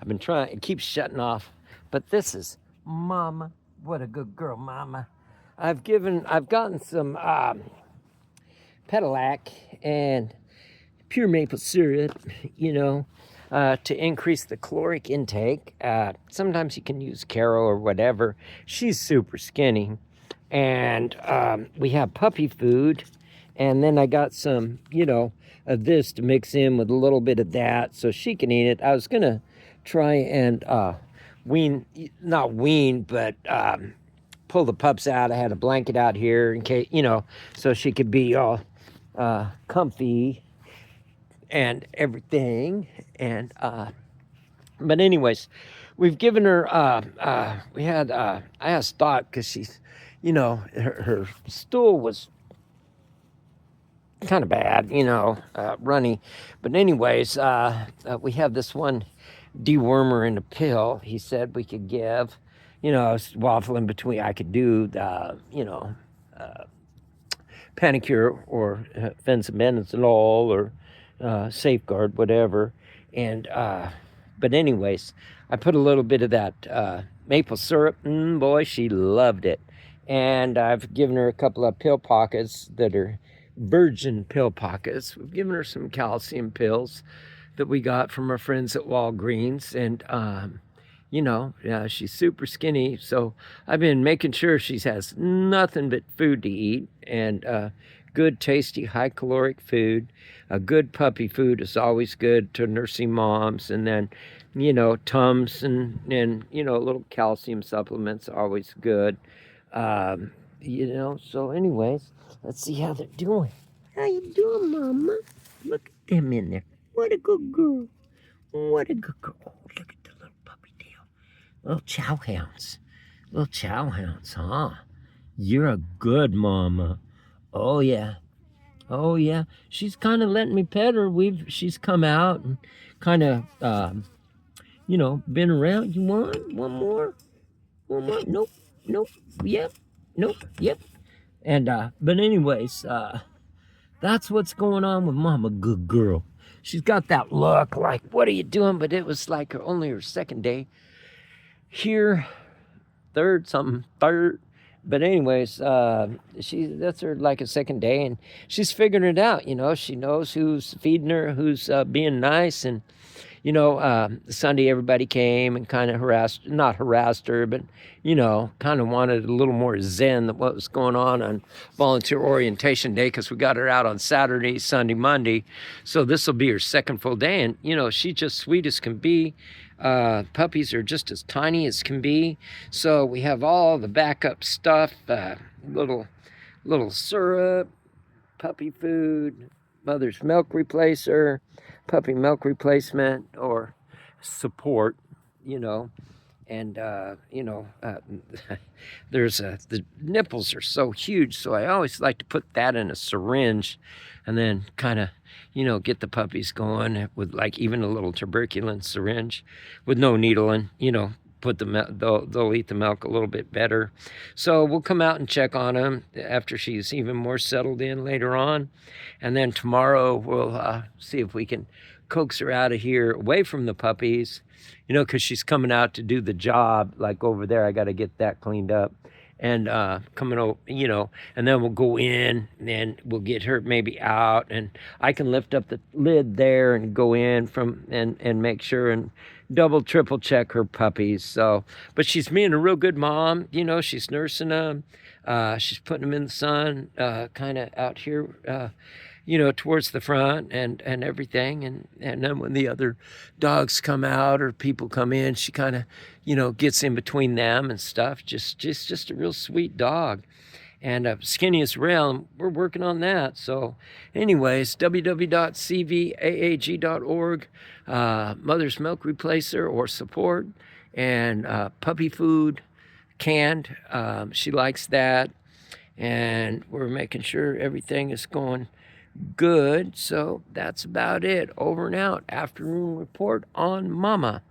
I've been trying, it keeps shutting off. But this is Mama. What a good girl, Mama. I've gotten some Pedalac and pure maple syrup, to increase the caloric intake. Sometimes you can use Caro or whatever. She's super skinny. And we have puppy food. And then I got some, of this to mix in with a little bit of that so she can eat it. I was going to try and not wean, but pull the pups out. I had a blanket out here in case, so she could be all comfy and everything. And but anyways, we've given her I asked Doc, because she's, her stool was kind of bad, runny. But anyways, we have this one dewormer in a pill he said we could give. I was waffling between, I could do the, Panicure or fensabenazole or Safeguard, whatever. And but anyways, I put a little bit of that maple syrup. Boy, she loved it. And I've given her a couple of pill pockets that are virgin pill pockets. We've given her some calcium pills that we got from our friends at Walgreens. And she's super skinny, so I've been making sure she has nothing but food to eat, and good, tasty, high-caloric food. A good puppy food is always good to nursing moms, and then, Tums and little calcium supplements are always good. So anyways, let's see how they're doing. How you doing, Mama? Look at them in there. What a good girl. What a good girl. Oh, look at the little puppy tail. Little chow hounds. Little chow hounds, huh? You're a good mama. Oh, yeah. Oh, yeah. She's kind of letting me pet her. She's come out and kind of, been around. You want one more? One more? Nope. Nope. Yep. Nope. Yep. And, but anyways, that's what's going on with Mama. Good girl. She's got that look like, what are you doing? But it was like only her second day here, third. But anyways, that's her like a second day, and she's figuring it out. She knows who's feeding her, who's being nice. And Sunday everybody came and kind of not harassed her, but kind of wanted a little more zen than what was going on volunteer orientation day, because we got her out on Saturday, Sunday, Monday. So this will be her second full day, and she's just sweet as can be. Puppies are just as tiny as can be. So we have all the backup stuff, little syrup, puppy food, mother's milk replacer, puppy milk replacement or support, and there's the nipples are so huge, so I always like to put that in a syringe and then kind of get the puppies going with like even a little tuberculin syringe with no needle, and put they'll eat the milk a little bit better. So we'll come out and check on them after she's even more settled in later on, and then tomorrow we'll see if we can coax her out of here away from the puppies, because she's coming out to do the job. Like over there, I got to get that cleaned up, and coming over, and then we'll go in and we'll get her maybe out, and I can lift up the lid there and go in from and make sure and double, triple check her puppies. So, but she's being a real good mom. She's nursing them. She's putting them in the sun, kind of out here, towards the front and everything. And then when the other dogs come out or people come in, she kind of, gets in between them and stuff. Just a real sweet dog. And skinny as rail, and we're working on that. So anyways, www.cvaag.org, mother's milk replacer or support, and puppy food, canned. She likes that. And we're making sure everything is going good. So that's about it. Over and out. Afternoon report on Mama.